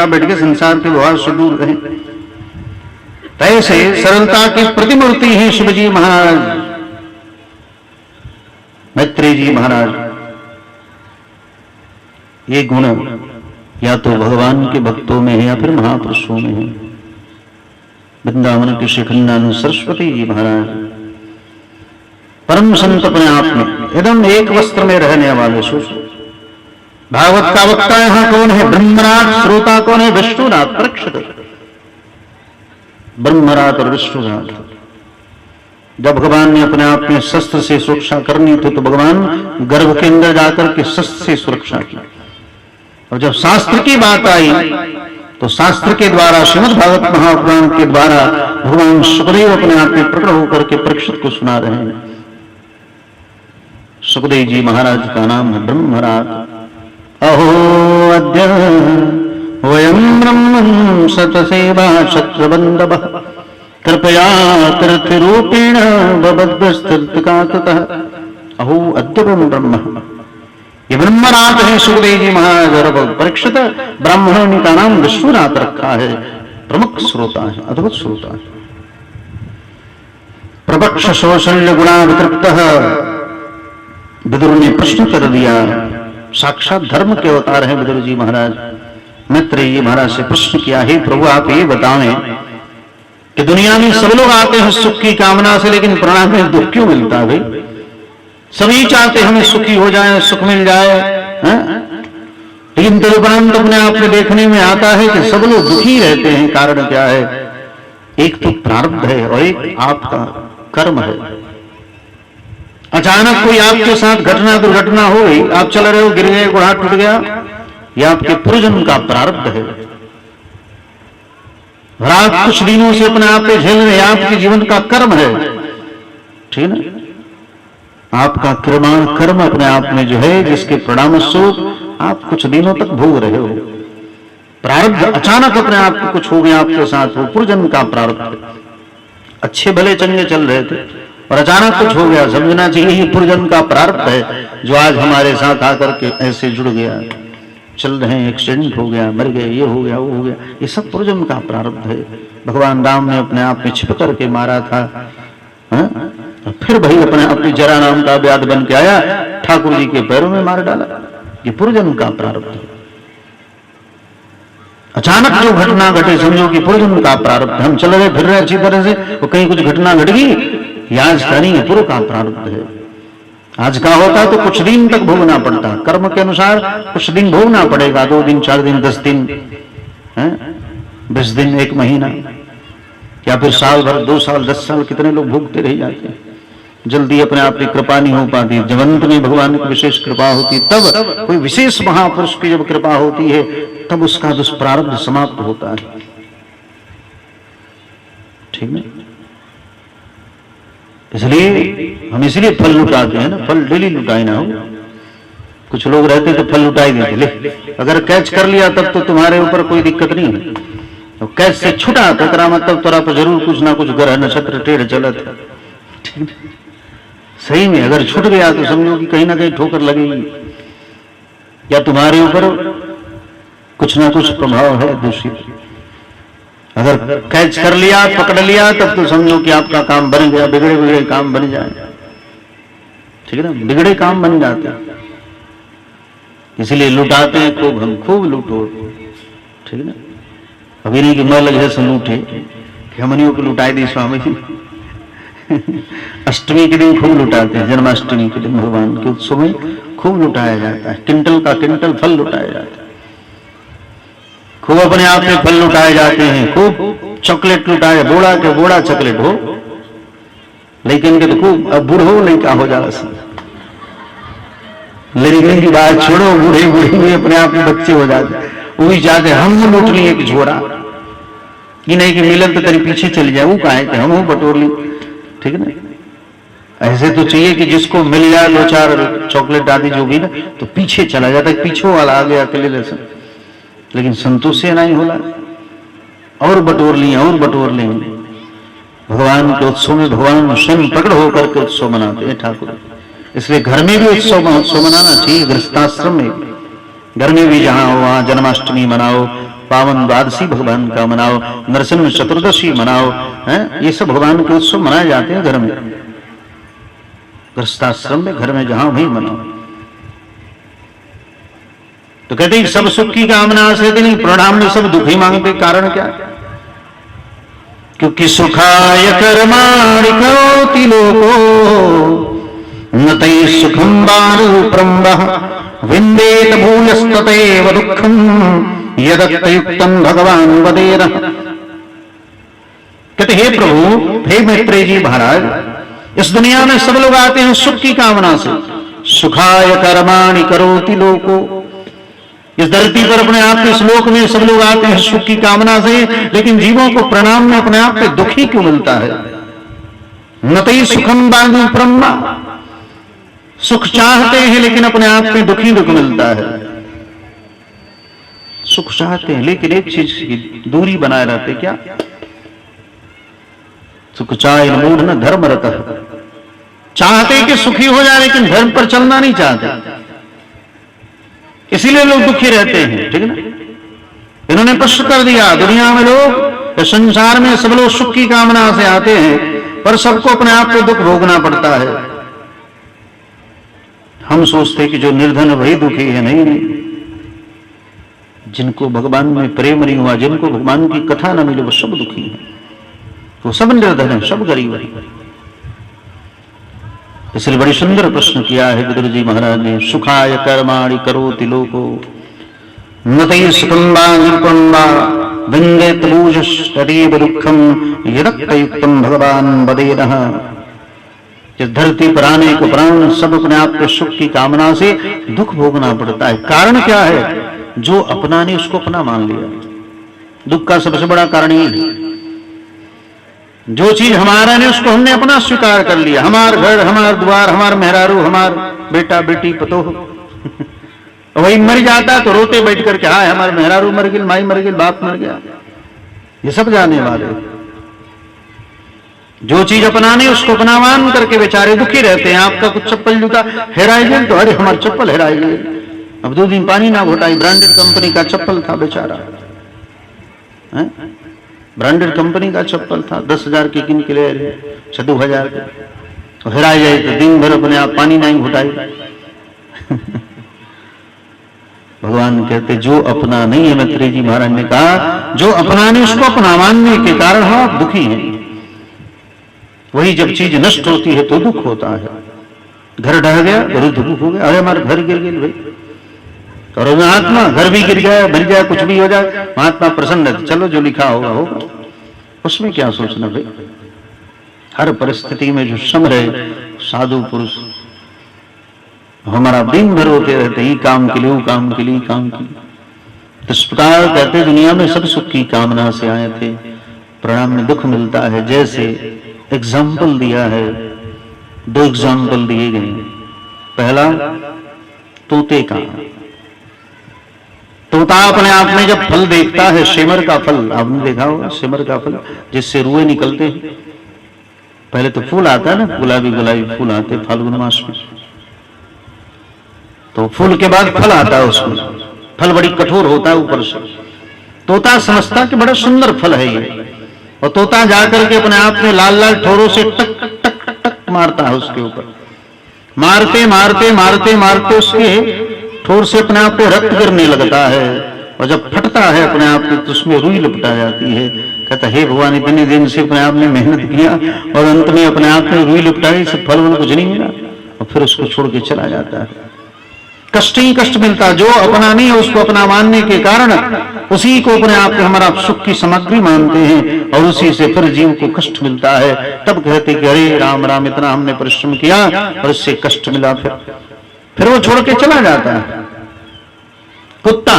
चुपचाप बैठ के संसार के व्यवहार से दूर रहे। ऐसे सरलता की प्रतिमूर्ति है शिवजी महाराज, मैत्रेय जी महाराज। ये गुण या तो भगवान के भक्तों में है या फिर महापुरुषों में है। वृंदावन के शिखंडानु सरस्वती जी महाराज परम संत अपने आप में एकदम एक वस्त्र में रहने वाले। भागवत का वक्ता यहां कौन है? ब्रह्मराज। श्रोता कौन है? विष्णुनाथ परीक्षित। ब्रह्मराज और विष्णुनाथ। जब भगवान ने अपने आप में शस्त्र से सुरक्षा करनी थी तो भगवान गर्भ के अंदर जाकर के शस्त्र से सुरक्षा की, और जब शास्त्र की बात आई तो शास्त्र के द्वारा श्रीमद् भागवत महापुराण के द्वारा भगवान सुखदेव अपने आप में प्रकट होकर के परीक्षित को सुना रहे हैं। सुखदेव जी महाराज का नाम है ब्रह्मराज। अहो अद्य वयं ब्रह्मं सतसेवा शत्रबन्धवः कृपया तीर्थरूपेण भवद्भ्यस्तकाततः। अहो अद्य ब्रह्म, ये ब्रह्मनाथ है सुखदेव जी महाराज। और परीक्षित ब्राह्मणों ने का नाम विष्णुनाथ रखा है। प्रमुख श्रोता है, अद्भुत श्रोता है। प्रपक्ष शौशल्य गुणा वितृप्त विदुर ने प्रश्न कर दिया। साक्षात धर्म के अवतार हैं विदुर जी महाराज। मैत्रेय जी महाराज से प्रश्न किया, हे प्रभु आप ये बताएं कि दुनिया में सब लोग आते हैं सुख की कामना से, लेकिन प्राण में दुख क्यों मिलता है? भाई सभी चाहते हमें सुखी हो जाए, सुख मिल जाए, लेकिन तदुपरांत अपने आप में देखने में आता है कि सब लोग दुखी रहते हैं। कारण क्या है? एक तो प्रारब्ध है और एक आपका कर्म है। अचानक कोई आपके साथ घटना दुर्घटना हो गई, आप चल रहे हो, गिर गए, गोड़ हाथ टूट गया, यह आपके पूर्वजन्म का प्रारब्ध है। और आप कुछ दिनों से अपने आप पे झेल रहे, आपके जीवन का कर्म है। ठीक है, आपका कर्म अपने आप में जो है, जिसके परिणाम स्वरूप आप कुछ दिनों तक भोग रहे हो। प्रारब्ध अचानक अपने आप को कुछ हो गया आपके साथ, वो पूर्वजन्म का प्रारब्ध। अच्छे भले चंगे चल रहे थे और अचानक कुछ हो गया, समझना चाहिए ये पूर्वजन्म का प्रारब्ध है जो आज हमारे साथ आकर के ऐसे जुड़ गया। चल रहे हैं, एक्सीडेंट हो गया, मर गए, ये हो गया, वो हो गया, ये सब पूर्वजन्म का प्रारब्ध है। भगवान राम ने अपने आप में छिप करके मारा था, फिर भाई अपने अपनी जरा नाम का व्याध बन के आया, ठाकुर जी के पैरों में मार डाला। ये पूर्वजन्म का प्रारब्ध है। अचानक जो घटना घटे समझो कि पूर्वजन्म का प्रारब्ध। हम चल रहे फिर रहे अच्छी तरह से, वो कहीं कुछ घटना घट गई, ये आज का नहीं है, पूर्व का प्रारब्ध है। आज का होता तो कुछ दिन तक भोगना पड़ता, कर्म के अनुसार कुछ दिन भोगना पड़ेगा, 2 दिन 4 दिन 10 दिन 20 दिन 1 महीना, या फिर साल भर 2 साल 10 साल कितने लोग भोगते रह जाते हैं। जल्दी अपने आप की कृपा नहीं हो पाती। जब अंत में भगवान की विशेष कृपा होती, तब कोई विशेष महापुरुष की जब कृपा होती है, तब उसका दुष्प्रारब्ध समाप्त होता है। ठीक है, इसलिए हम इसलिए फल लुटाते हैं ना, फल डेली लुटाए ना हो। कुछ लोग रहते तो फल लुटाए देते, ले अगर कैच कर लिया तब तो तुम्हारे ऊपर कोई दिक्कत नहीं है, तो कैच से छुटा तो मतलब तोरा पर जरूर कुछ ना कुछ ग्रह नक्षत्र टेढ़ चलत है। ठीक है, सही में अगर छूट गया तो समझो कि कहीं ना कहीं ठोकर लगेगी, या तुम्हारे ऊपर कुछ ना कुछ प्रभाव है दूषित। अगर कैच कर लिया, पकड़ लिया, तब तो समझो कि आपका काम बन गया, बिगड़े काम बन जाए। ठीक है ना, बिगड़े काम बन जाते हैं। इसलिए लुटाते हैं खूब, हम खूब लूटो। ठीक है ना, अभी नहीं कि मैं लगे से लूटे कि हमनियों को लुटाई दी स्वामी। अष्टमी के दिन खूब लुटाते हैं, जन्माष्टमी के दिन भगवान के उत्सव में खूब लुटाया जाता है। क्विंटल का क्विंटल फल लुटाया जाता है, खूब अपने आप में फल लुटाए जाते हैं, खूब चॉकलेट लुटाए, बोड़ा के बोड़ा चॉकलेट हो, लेकिन के तो खूब अब बूढ़ हो लड़का हो जा रहा। लड़के की बात छोड़ो, बूढ़े बूढ़े में अपने आप में बच्चे हो जाते, वो भी चाहते हम लूट लिए एक झोरा, कि नहीं कि मिलन तो तेरे पीछे चल जाए, वो कहा कि हम बटोर ली। ठीक है ना, ऐसे तो चाहिए कि जिसको मिल जाए 2-4 चॉकलेट आदि जो भी ना, तो पीछे चला जाता है, पीछे वाला आ गया अकेले जैसे। लेकिन संतोष से नहीं होला, और बटोर लिए और बटोर लेंगे। भगवान के उत्सव में भगवान स्वयं प्रकट होकर के उत्सव मनाते हैं ठाकुर। इसलिए घर में भी उत्सव मनाना चाहिए, गृहस्थाश्रम में, घर में भी जहां हो वहां जन्माष्टमी मनाओ, पावन द्वादशी भगवान का मनाओ, नरसिंह चतुर्दशी मनाओ, हैं? ये सब भगवान के उत्सव मनाए जाते हैं घर में, गृहस्थाश्रम में, घर में जहां भी मनाओ। तो कहते हैं सब सुख की कामना से नहीं, प्रणाम में सब दुख ही मांगते। कारण क्या? क्योंकि सुखाय कर्माणि करोति लोको न तैः सुखं बाणुप्रं वः विन्देत भूयस्ततैव दुःखं यदत्तयुक्तं भगवान वदेरः। कहते हे प्रभु, हे मैत्रेय जी महाराज, इस दुनिया में सब लोग आते हैं सुख की कामना से। सुखाय कर्माणि करोति लोको, इस धरती पर अपने आप के श्लोक में सब लोग आते हैं सुख की कामना से, लेकिन जीवों को प्रणाम में अपने आप पे दुखी क्यों मिलता है? न तैः सुखं बाणुप्रं वः, सुख चाहते हैं लेकिन अपने आप में दुखी दुख मिलता है। सुख चाहते हैं लेकिन एक चीज की दूरी बनाए रहते, क्या? सुख चाहे मूढ़ न धर्म रतः, चाहते कि सुखी हो जाए लेकिन धर्म पर चलना नहीं चाहते, इसीलिए लोग दुखी रहते हैं। ठीक है ना? इन्होंने प्रश्न कर दिया, दुनिया में लोग, संसार में सब लोग सुख की कामना से आते हैं, पर सबको अपने आप को दुख भोगना पड़ता है। हम सोचते हैं कि जो निर्धन वही दुखी है। नहीं, जिनको भगवान में प्रेम नहीं हुआ, जिनको भगवान की कथा न मिले, वो सब दुखी है, वो सब निर्धन है, सब गरीब है। इसलिए बड़ी सुंदर प्रश्न किया है विदुर जी महाराज ने, सुखाय कर्माणि करोति लोको न तैः सुखं बाणुप्रं वः विन्देत भूयस्ततैव दुःखं यदत्तयुक्तं भगवान वदेरः। इस धरती पर आने को प्राण सब अपने आप के सुख की कामना से दुख भोगना पड़ता है। कारण क्या है? जो अपना ने उसको अपना मान लिया। दुख का सबसे बड़ा कारण ये है, जो चीज हमारा नहीं उसको हमने अपना स्वीकार कर लिया। हमार घर, हमार द्वार, हमार मेहरारू, हमार बेटा बेटी पतोह वही मर जाता तो रोते बैठ करके, हाय हमारे मेहरारू मर गई, माई मर गई, बाप मर गया। ये सब जाने वाले, जो चीज अपना नहीं उसको अपना मान करके बेचारे दुखी रहते हैं। आपका कुछ चप्पल जूता हेराई गई तो अरे हमारी चप्पल हेराई गई, अब 2 दिन पानी ना घोटाई, ब्रांडेड कंपनी का चप्पल था बेचारा, ब्रांडेड कंपनी का चप्पल था, 10,000 की किन के ले 6,000 के, तो हेराई जाए तो दिन भर अपने आप पानी नहीं घोटाई। भगवान कहते जो अपना नहीं है, मैत्रेय जी महाराज ने कहा, जो अपना नहीं उसको अपना मानने के कारण हम आप दुखी हैं। वही जब चीज नष्ट होती है तो दुख होता है। घर ढह गया तो दुख हो गया, अरे हमारा घर गिर गया भाई, और महात्मा घर भी गिर जाए, भर जाए, कुछ भी हो जाए, महात्मा प्रसन्न है, चलो जो लिखा होगा होगा, उसमें क्या सोचना भाई। हर परिस्थिति में जो सम रहे साधु पुरुष, हमारा दिन भर होते रहते ही काम के लिए, वो काम के लिए, काम के लिए। इस प्रकार कहते दुनिया में सब सुख की कामना से आए थे, परिणाम में दुख मिलता है। जैसे एग्जाम्पल दिया है, 2 एग्जाम्पल दिए गए। पहला तोते का, तोता अपने आप में जब फल देखता है, सिमर का फल आपने देखा होगा, सिमर का फल जिससे रुए निकलते हैं। पहले तो फूल आता है ना, गुलाबी गुलाबी फूल आते फाल्गुन मास में, तो फूल के बाद फल आता है, उसमें फल बड़ी कठोर होता है ऊपर से। तोता समझता कि बड़ा सुंदर फल है ये, और तोता जाकर के अपने आप में लाल लाल ठोरों से टक टक टक टक मारता है उसके ऊपर, मारते मारते मारते मारते उसके ठोर से अपने आप पे रक्त गिरने लगता है, और जब फटता है अपने आप पे तो उसमें रुई लपटा जाती है। कहता हे भगवान, इतने दिन से अपने आप ने मेहनत किया और अंत में अपने आप में रुई लपटाई, सब फल उनको कुछ नहीं मिला, और फिर उसको छोड़ के चला जाता है। कष्ट ही कष्ट मिलता, जो अपना नहीं है उसको अपना मानने के कारण उसी को अपने आप में हमारा सुख की सामग्री मानते हैं, और उसी से फिर जीव को कष्ट मिलता है। तब कहते कि अरे राम राम, इतना हमने परिश्रम किया और इससे कष्ट मिला, फिर वो छोड़ के चला जाता है। कुत्ता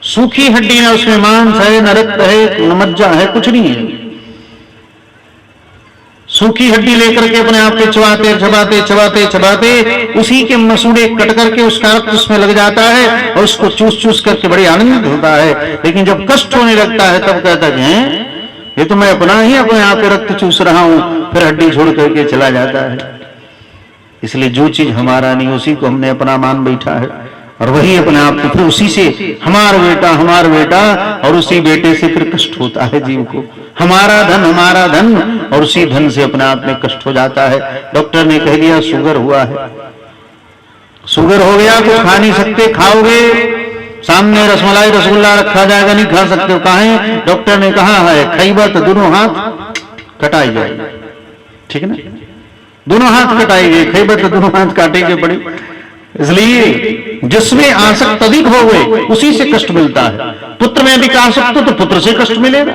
सूखी हड्डी है, उसमें मांस है, न रक्त है, न मज्जा है, कुछ नहीं है। सूखी हड्डी लेकर के अपने आप पे चबाते चबाते चबाते चबाते उसी के मसूड़े कट करके उसका रक्त उसमें लग जाता है, और उसको चूस चूस करके बड़ी आनंदित होता है। लेकिन जब कष्ट होने लगता है तब कहता है ये तो मैं अपना ही अपने आप पे रक्त चूस रहा हूं, फिर हड्डी छोड़ करके चला जाता है। इसलिए जो चीज हमारा नहीं उसी को हमने अपना मान बैठा है, और वही अपने आप को फिर उसी से हमारा बेटा, और उसी बेटे से फिर कष्ट होता है जीव को। हमारा धन, और उसी धन से अपने आप में कष्ट हो जाता है। डॉक्टर ने कह दिया शुगर हुआ है, शुगर हो गया तो खा नहीं सकते, खाओगे सामने रसमलाई रसगुल्ला रखा जाएगा, नहीं खा सकते हो। कहा है? डॉक्टर ने कहा है खैबा तो दोनों हाथ कटाई जाएगी, ठीक है ना, दोनों हाथ कटाई गए, खैबा तो दोनों हाथ काटेंगे पड़े। इसलिए जिसमें आसक्त अधिक हो गए उसी से कष्ट मिलता है। पुत्र में अधिक आसक्त हो तो पुत्र से कष्ट मिलेगा।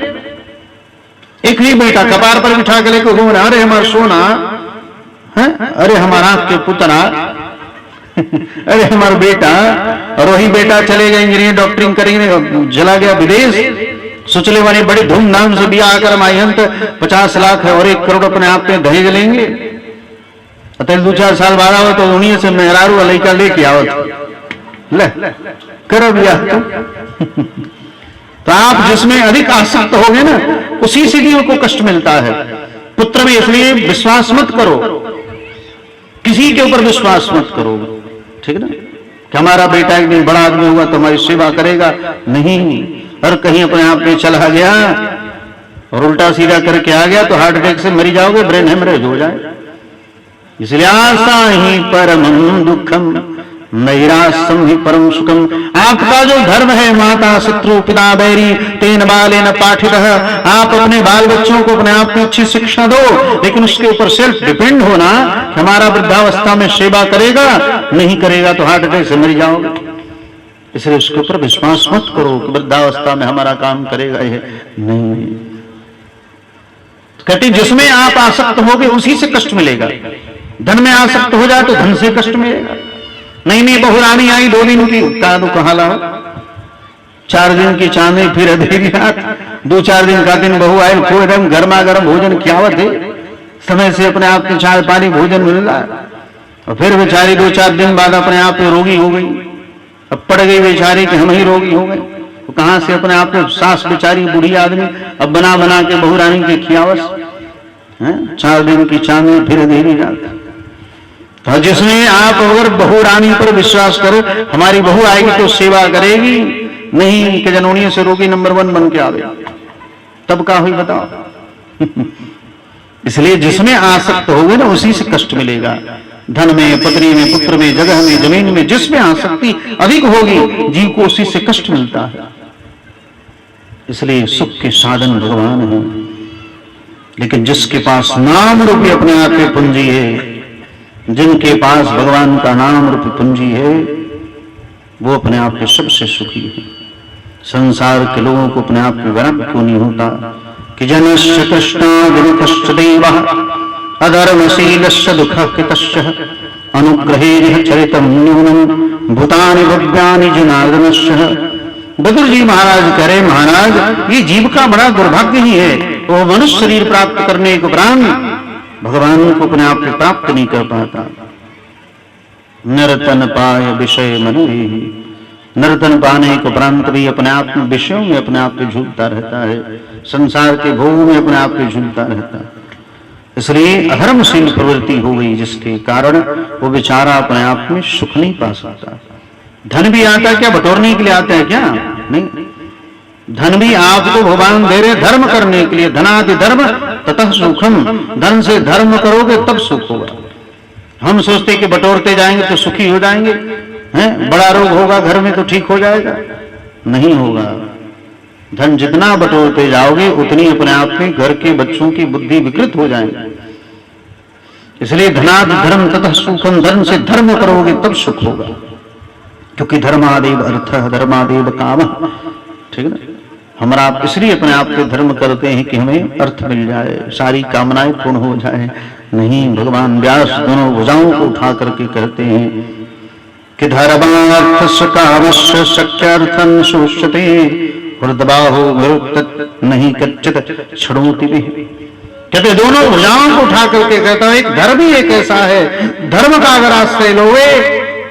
एक ही बेटा कपार पर बिठा के लेकर घूम रहा, अरे हमारा सोना है, अरे हमारा आंख के पुतना, अरे हमारा बेटा, और वही बेटा चले गए इंजीनियर डॉक्टरिंग करेंगे, चला गया विदेश, सोचले वाले बड़ी धूमधाम से ब्याह कर मायंत 50 लाख है और 1 करोड़ अपने आप में दहेज लेंगे। अतः 2-4 साल बाद आओ तो उन्हीं से मेहरारू लड़का लेके आओ, ले करो ब्याह। तो आप जिसमें अधिक आसक्त हो गए ना उसी से जीव को कष्ट मिलता है। पुत्र में इसलिए विश्वास मत करो, किसी के ऊपर विश्वास मत करो, ठीक है ना, कि हमारा बेटा एक दिन बड़ा आदमी हुआ तो हमारी सेवा करेगा, नहीं। और कहीं अपने आप में चला गया और उल्टा सीधा करके आ गया तो हार्ट अटैक से मरी जाओगे, ब्रेन हेमरेज हो जाए। इसलिए आशा ही परम दुखम नैराश्यम ही परम सुखम। आपका जो धर्म है माता शत्रु पिता बैरी तेन बाले न पाठित, आप अपने बाल बच्चों को अपने आप में अच्छी शिक्षा दो, लेकिन उसके ऊपर सेल्फ डिपेंड होना, हमारा वृद्धावस्था में सेवा करेगा, नहीं करेगा तो हार्ट अटैक से मर जाओगे। इसलिए उसके ऊपर विश्वास मत करो कि वृद्धावस्था में हमारा काम करेगा, ये नहीं। कहते जिसमें आप आसक्त होगे उसी से कष्ट मिलेगा। धन में आसक्त हो जाए तो धन से कष्ट मिलेगा। नहीं बहुरानी आई 2 दिन की, कादू कहा लाओ, 4 दिन की चांदी फिर अधेरी रात, 2-4 दिन का दिन बहु आयल खो एकदम गर्मा गर्म भोजन खियावत है, समय से अपने आप के चाय पानी भोजन मिल रहा है, और फिर बेचारी 2-4 दिन बाद अपने आप में रोगी हो गई। अब पड़ गई बेचारी कि हम ही रोगी हो गए, तो कहां से अपने आप में सास बेचारी बूढ़ी आदमी अब बना बना के बहुरानी के खियावस, 4 दिन की चांदी फिर अधेरी रात। तो जिसमें आप अगर बहू रानी पर विश्वास करो, हमारी बहू आएगी तो सेवा करेगी, नहीं कि जनोनिया से रोगी नंबर 1 बन के आवे, तब का हुई बताओ। इसलिए जिसमें आसक्त होगे ना उसी से कष्ट मिलेगा। धन में, पत्नी में, पुत्र में, जगह में, जमीन में, जिसमें आसक्ति अधिक होगी जीव को उसी से कष्ट मिलता है। इसलिए सुख के साधन भगवान है, लेकिन जिसके पास नाम रूपी अपने आप में पूंजी है, जिनके पास भगवान का नाम रूपी पूंजी है, वो अपने आप में सबसे सुखी है। संसार के लोगों को अपने आप में वैराग्य क्यों नहीं होता कि जनस्य कृष्णा विनुतश्च देवः अधर्मशीलस्य दुःखकृतश्च अनुग्रहेण चरितं न्यूनं भूतानि भव्यानि जनार्दनस्य। बद्र जी महाराज कह रहे, महाराज ये जीव का बड़ा दुर्भाग्य ही है, वो मनुष्य शरीर प्राप्त करने के उपरांत भगवान को अपने आप में प्राप्त नहीं कर पाता। नर्तन पाय विषय मन, नर्तन पाने के उपरांत भी अपने आप में विषयों में अपने आप में झूलता रहता है, संसार के भोगों में अपने आप में झूलता रहता है। इसलिए अधर्मशील प्रवृत्ति हो गई, जिसके कारण वो बेचारा अपने आप में सुख नहीं पा सकता। धन भी आता क्या बटोरने के लिए आता है क्या? नहीं, धन भी आपको भगवान दे रहे धर्म करने के लिए। धनादि धर्म ततः सुखम, धन से धर्म करोगे तब सुख होगा। हम सोचते कि बटोरते जाएंगे तो सुखी हो जाएंगे, हैं? बड़ा रोग होगा घर में तो ठीक हो जाएगा, नहीं होगा। धन जितना बटोरते जाओगे उतनी अपने आप में घर के बच्चों की बुद्धि विकृत हो जाएगी। इसलिए धनादि धर्म ततः सुखम, धन से धर्म करोगे तब सुख होगा, क्योंकि धर्मादेव अर्थ धर्मादेव काम, ठीक है ना। हमारा आप इसलिए अपने आप पे धर्म करते हैं कि हमें अर्थ मिल जाए, सारी कामनाएं पूर्ण हो जाए। नहीं, भगवान व्यास दोनों भुजाओं को उठा करके कहते हैं कि धर्मार्थस्य कामस्य शक्यार्थं शोष्यते हृदबाहो विरुक्त नहीं कच्चित क्षणोति भी। कहते दोनों भुजाओं को उठा करके कहता है, एक धर्म ही एक ऐसा है, धर्म का अगर आश्रय लोगे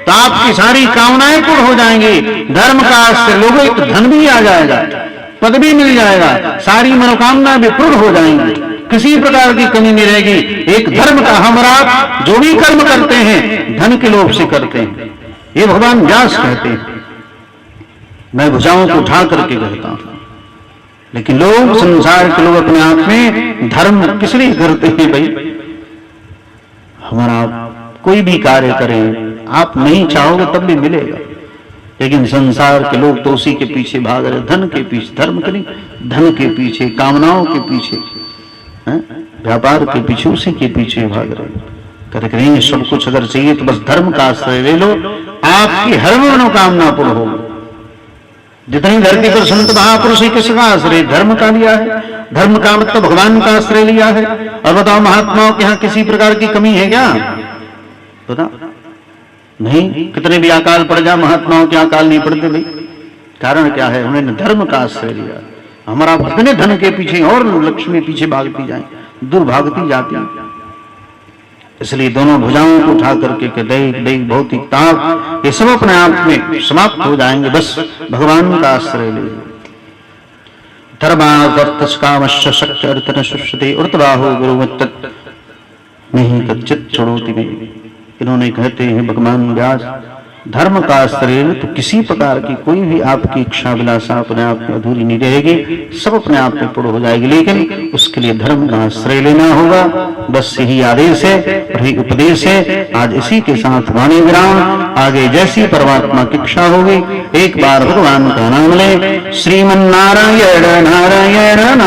तो आपकी सारी कामनाएं पूर्ण हो जाएंगी। धर्म का आश्रय लोगे तो धन भी आ जाएगा, पद भी मिल जाएगा, सारी मनोकामना भी पूर्ण हो जाएंगी, किसी प्रकार की कमी नहीं रहेगी। एक धर्म का, हम आप जो भी कर्म करते हैं धन के लोभ से करते हैं, ये भगवान व्यास कहते हैं, मैं भुजाओं को उठा करके कहता हूं। लेकिन लोग, संसार के लोग अपने आप में धर्म किस लिए करते हैं? भाई हमारा कोई भी कार्य करें, आप नहीं चाहोगे तब भी मिलेगा, लेकिन संसार के लोग तो उसी के पीछे भाग रहे, धन के पीछे, धर्म के नहीं, धन के पीछे, कामनाओं के पीछे, व्यापार के पीछे, उसी के पीछे भाग रहे। करें सब कुछ अगर चाहिए तो बस धर्म का आश्रय ले लो, आपकी हर मनोकामना पूर्ण होगी। जितनी धरती पर संत महापुरुष किसका आश्रय? धर्म का लिया है। धर्म का मतलब भगवान का आश्रय लिया है। और बताओ महात्माओं के यहाँ किसी प्रकार की कमी है क्या? बता नहीं। कितने भी अकाल पड़ जा, महात्माओं के अकाल नहीं पड़ते भाई। कारण क्या है? उन्होंने धर्म का आश्रय लिया। हमारा कितने धन के पीछे और लक्ष्मी पीछे भागती जाए, दुर्भागती जाती। इसलिए दोनों भुजाओं को उठा करके दैहिक भौतिक ताप ये सब अपने आप में समाप्त हो जाएंगे, बस भगवान का आश्रय ले। धर्मार्थकामश्च शक्ति अर्थन शुष्यते उर्तबाहो गुरुवत्त नहीं कच्चित छोड़ोति में। इन्होंने कहते हैं भगवान व्यास, धर्म का आश्रय तो किसी प्रकार की कोई भी आपकी इच्छा विलासा अपने आप में अधूरी नहीं रहेगी, सब अपने आप में पूर्ण हो जाएगी। लेकिन उसके लिए धर्म का आश्रय लेना होगा, बस यही आदेश है, यही उपदेश है। आज इसी के साथ वाणी विराम। आगे जैसी परमात्मा की इच्छा होगी एक बार भगवान का नाम ले। श्रीमन नारायण नारायण नारायण।